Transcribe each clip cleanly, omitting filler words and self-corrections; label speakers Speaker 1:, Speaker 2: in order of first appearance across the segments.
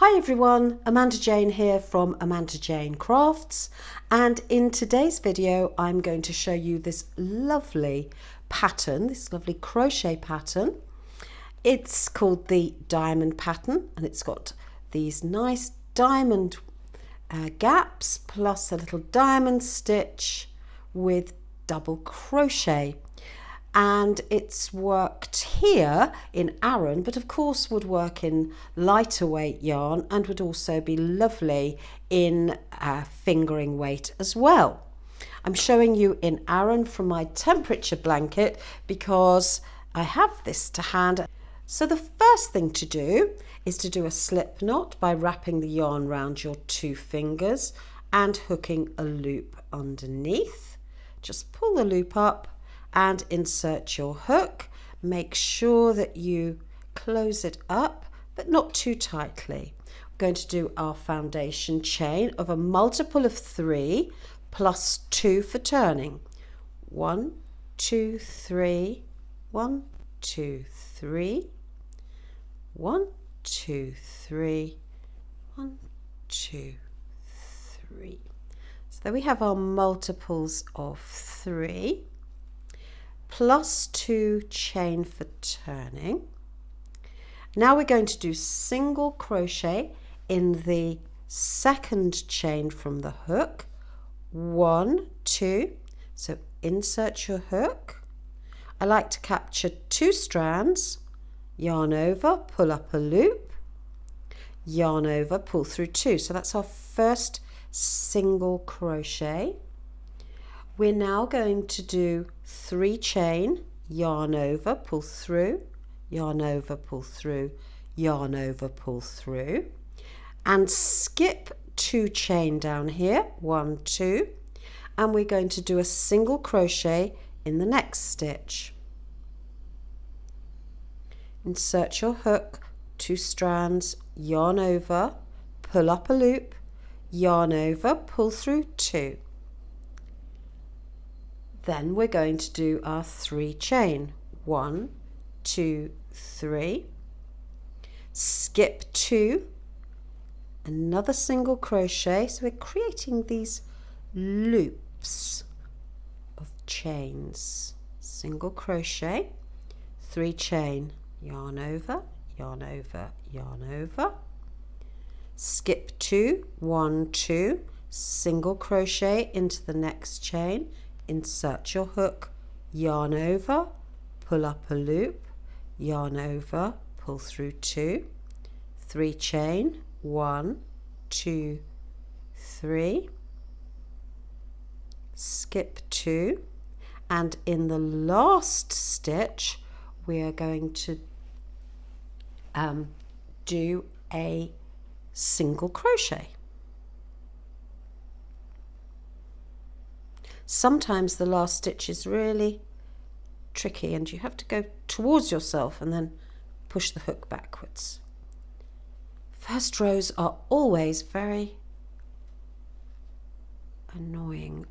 Speaker 1: Hi everyone, Amanda Jane here from Amanda Jane Crafts, and in today's video I'm going to show you this lovely pattern, this lovely crochet pattern. It's called the diamond pattern and it's got these nice diamond gaps plus a little diamond stitch with double crochet. And it's worked here in aran, but of course would work in lighter weight yarn and would also be lovely in fingering weight as well. I'm showing you in aran from my temperature blanket because I have this to hand. So the first thing to do is to do a slip knot by wrapping the yarn around your 2 fingers and hooking a loop underneath. Just pull the loop up and insert your hook. Make sure that you close it up, but not too tightly. We're going to do our foundation chain of a multiple of 3 plus 2 for turning. 1, 2, 3, 1, 2, 3, 1, 2, 3, 1, 2, 3. So there we have our multiples of 3. Plus 2 chain for turning. Now we're going to do single crochet in the second chain from the hook. 1, 2. So insert your hook. I like to capture 2 strands, yarn over, pull up a loop, yarn over, pull through 2. So that's our first single crochet. We're now going to do 3 chain, yarn over, pull through, yarn over, pull through, yarn over, pull through, and skip 2 chain down here, 1, 2, and we're going to do a single crochet in the next stitch. Insert your hook, 2 strands, yarn over, pull up a loop, yarn over, pull through 2. Then we're going to do our 3 chain, 1, 2, 3, skip 2, another single crochet. So we're creating these loops of chains, single crochet, 3 chain, yarn over, yarn over, yarn over, skip 2, 1, 2, single crochet into the next chain, insert your hook, yarn over, pull up a loop, yarn over, pull through 2, 3 chain, 1, 2, 3, skip 2, and in the last stitch we are going to do a single crochet. Sometimes the last stitch is really tricky and you have to go towards yourself and then push the hook backwards. First rows are always very annoying,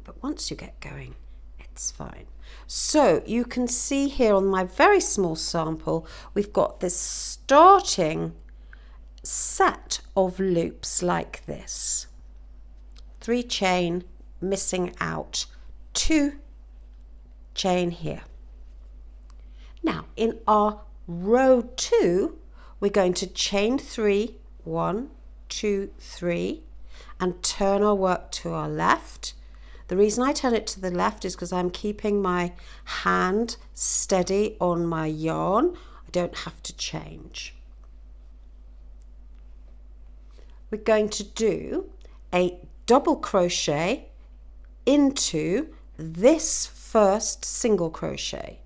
Speaker 1: but once you get going, it's fine. So you can see here on my very small sample, we've got this starting set of loops like this. 3 chain, missing out 2 chain here. Now in our row 2 we're going to chain 3, 1, 2, 3, and turn our work to our left. The reason I turn it to the left is because I'm keeping my hand steady on my yarn. I don't have to change. We're going to do a double crochet into this first single crochet.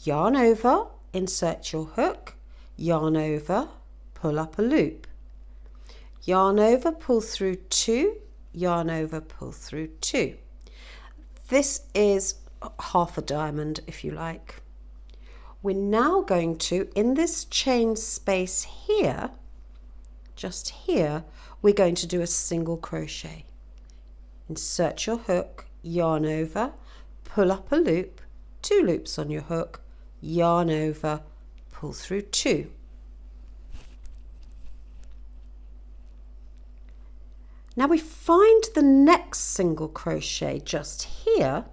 Speaker 1: Yarn over, insert your hook, yarn over, pull up a loop, yarn over, pull through 2, yarn over, pull through 2. This is half a diamond if you like. We're now going to, in this chain space here, just here, we're going to do a single crochet. Insert your hook, yarn over, pull up a loop, 2 loops on your hook, yarn over, pull through 2. Now we find the next single crochet just here,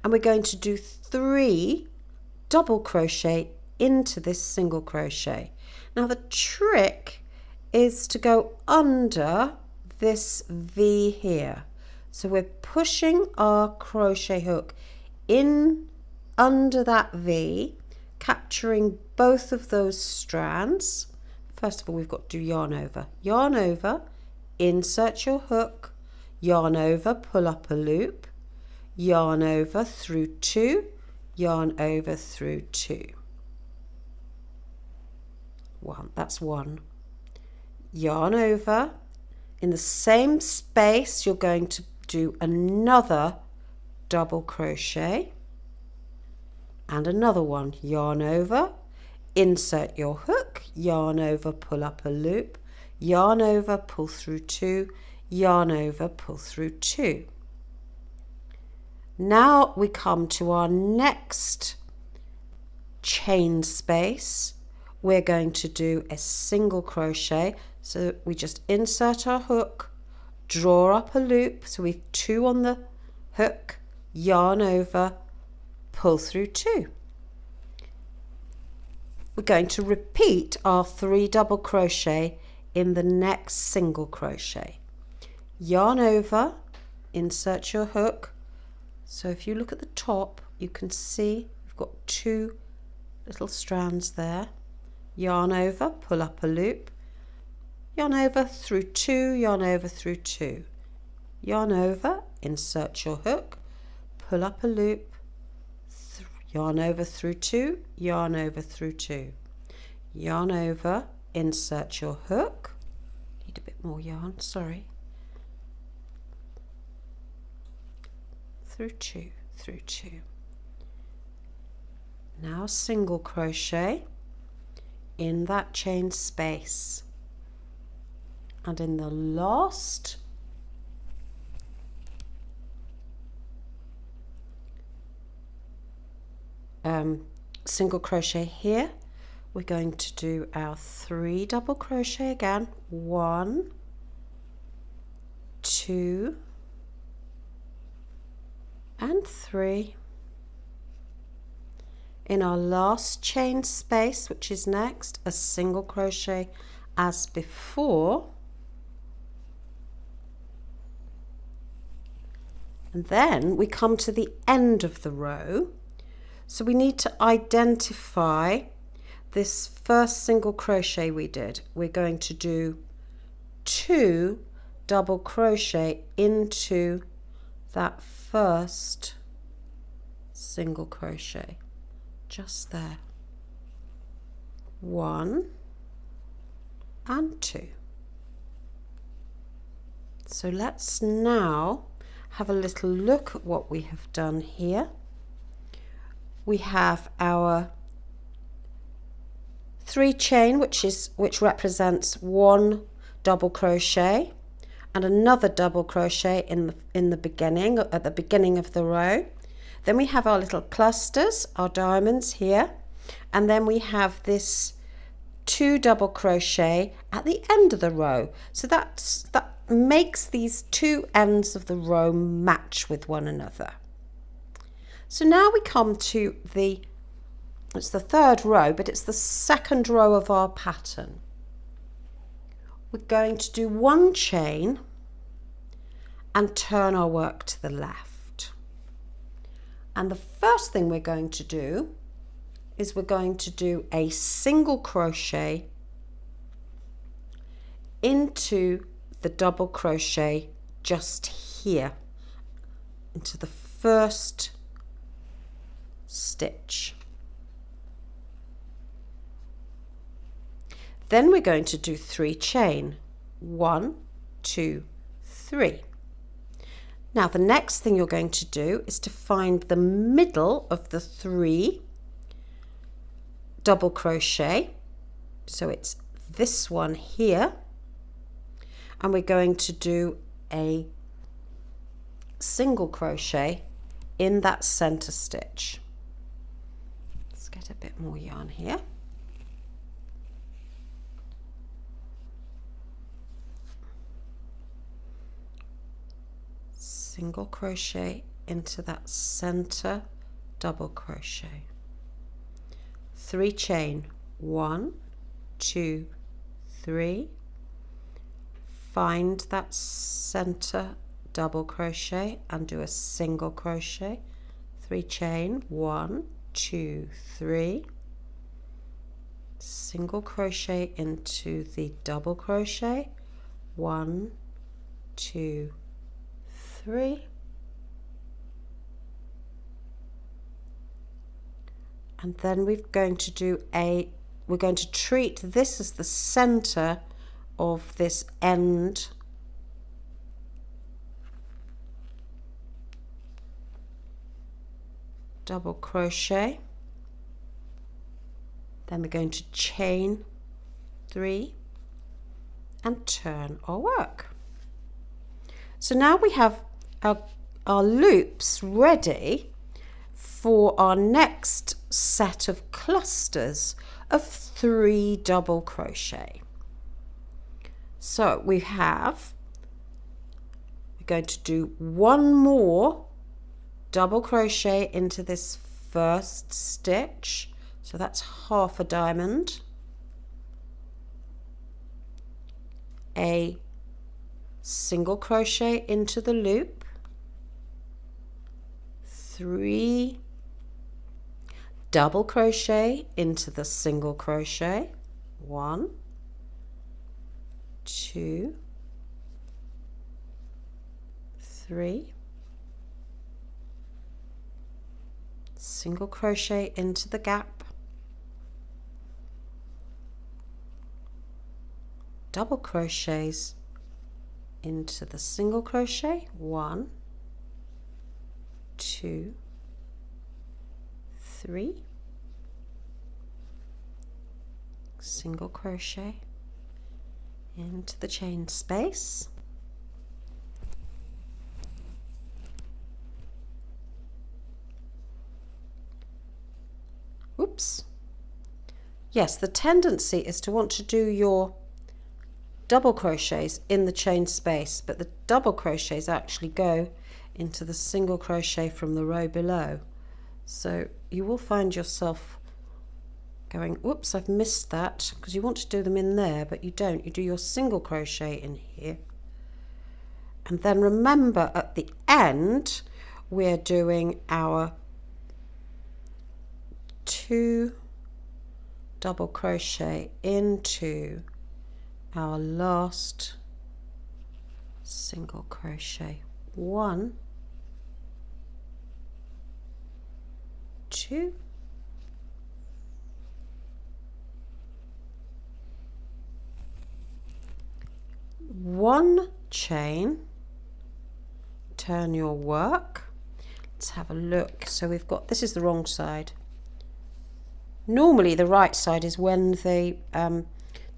Speaker 1: and we're going to do 3 double crochet into this single crochet. Now the trick is to go under this V here. So we're pushing our crochet hook in under that V, capturing both of those strands. First of all, we've got to do yarn over, insert your hook, yarn over, pull up a loop, yarn over through 2, yarn over through 2. That's 1. Yarn over. In the same space, you're going to do another double crochet and another one. Yarn over, insert your hook, yarn over, pull up a loop, yarn over, pull through 2, yarn over, pull through 2. Now we come to our next chain space. We're going to do a single crochet. So we just insert our hook, draw up a loop, so we've 2 on the hook, yarn over, pull through 2. We're going to repeat our 3 double crochet in the next single crochet. Yarn over, insert your hook. So if you look at the top, you can see we've got 2 little strands there. Yarn over, pull up a loop, yarn over through 2, yarn over through 2. Yarn over, insert your hook, pull up a loop, yarn over through 2, yarn over through 2. Yarn over, insert your hook. Need a bit more yarn, sorry. Through 2, through 2. Now single crochet in that chain space. And in the last single crochet here, we're going to do our 3 double crochet again. 1, 2, and 3. In our last chain space, which is next, a single crochet as before. And then we come to the end of the row. So we need to identify this first single crochet we did. We're going to do 2 double crochet into that first single crochet. Just there. 1 and 2. So let's now have a little look at what we have done here. We have our 3 chain, which represents 1 double crochet and another double crochet in the beginning, at the beginning of the row. Then we have our little clusters, our diamonds here, and then we have this 2 double crochet at the end of the row. So that makes these 2 ends of the row match with one another. So now we come to it's the 3rd row, but it's the 2nd row of our pattern. We're going to do 1 chain and turn our work to the left. And the first thing we're going to do is we're going to do a single crochet into the double crochet just here, into the first stitch. Then we're going to do 3 chain. 1, 2, 3. Now the next thing you're going to do is to find the middle of the 3 double crochet. So it's this one here. And we're going to do a single crochet in that center stitch. Let's get a bit more yarn here. single crochet into that center double crochet, 3 chain, 1, 2, 3, find that center double crochet and do a single crochet, 3 chain, 1, 2, 3, single crochet into the double crochet, 1, 2, 3, and then we're going to treat this as the center of this end double crochet. Then we're going to chain 3 and turn our work. So now we have our loops ready for our next set of clusters of 3 double crochet. So we're going to do 1 more double crochet into this first stitch, so that's half a diamond, a single crochet into the loop, 3 double crochet into the single crochet, 1, 2, 3, single crochet into the gap, double crochets into the single crochet, 1, 2, 3, single crochet into the chain space, oops, yes, the tendency is to want to do your double crochets in the chain space, but the double crochets actually go into the single crochet from the row below, so you will find yourself going, whoops, I've missed that, because you want to do them in there, but you don't. You do your single crochet in here, and then remember at the end we're doing our 2 double crochet into our last single crochet, 1, 2, 1 chain, turn your work. Let's have a look. So we've got, this is the wrong side. Normally the right side is when the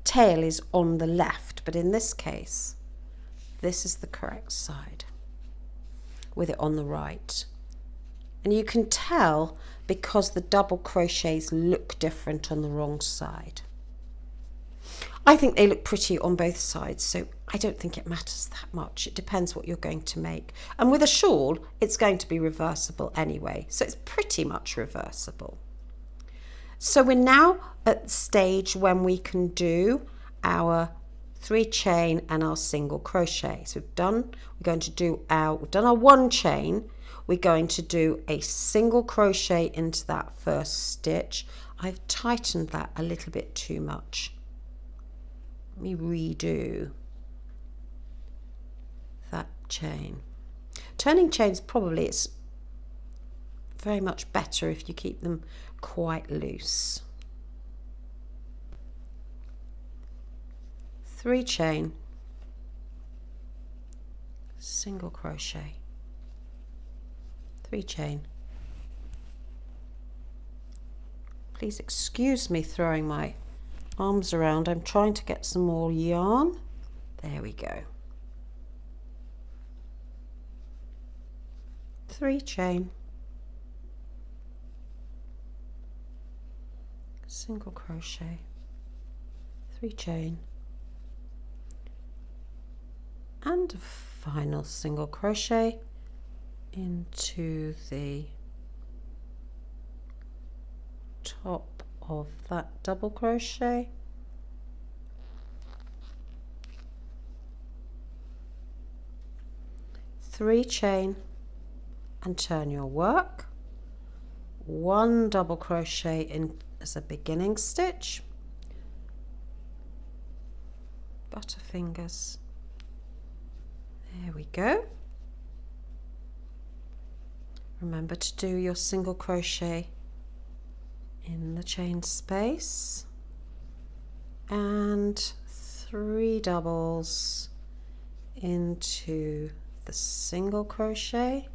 Speaker 1: tail is on the left, but in this case this is the correct side with it on the right, and you can tell because the double crochets look different on the wrong side. I think they look pretty on both sides, so I don't think it matters that much. It depends what you're going to make, and with a shawl it's going to be reversible anyway, so it's pretty much reversible. So we're now at the stage when we can do our 3 chain and our single crochet. So we've done our 1 chain, we're going to do a single crochet into that first stitch. I've tightened that a little bit too much. Let me redo that chain. Turning chains, probably it's very much better if you keep them quite loose. 3 chain, single crochet, 3 chain. Please excuse me throwing my arms around. I'm trying to get some more yarn. There we go. 3 chain, single crochet, 3 chain, and a final single crochet into the top of that double crochet, three chain and turn your work, one double crochet in as a beginning stitch, butterfingers, there we go. Remember to do your single crochet in the chain space and three doubles into the single crochet,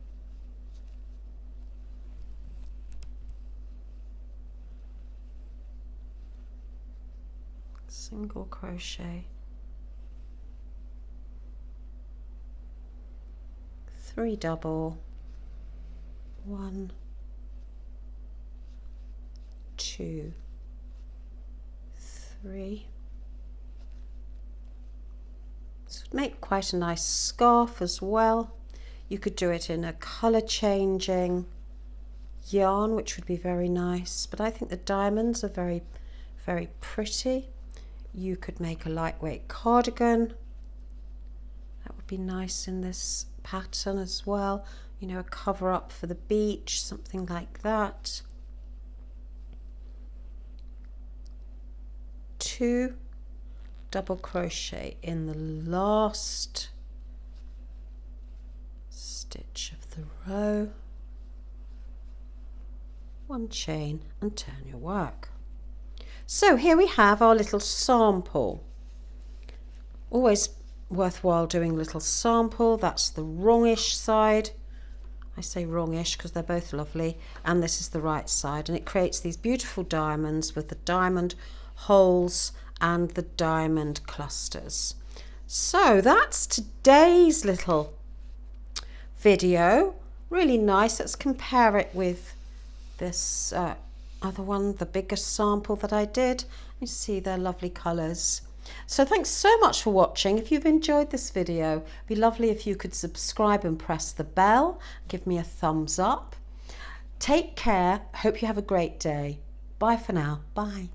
Speaker 1: single crochet, three double, 1, 2, 3. This would make quite a nice scarf as well. You could do it in a colour changing yarn, which would be very nice, but I think the diamonds are very, very pretty. You could make a lightweight cardigan. That would be nice in this pattern as well. You know, a cover up for the beach, something like that. 2 double crochet in the last stitch of the row, 1 chain and turn your work. So here we have our little sample. Always worthwhile doing a little sample. That's the wrongish side. I say wrongish because they're both lovely, and this is the right side, and it creates these beautiful diamonds with the diamond holes and the diamond clusters. So that's today's little video. Really nice. Let's compare it with this other one, the biggest sample that I did. You see their lovely colours. So thanks so much for watching. If you've enjoyed this video, it'd be lovely if you could subscribe and press the bell. Give me a thumbs up. Take care. Hope you have a great day. Bye for now. Bye.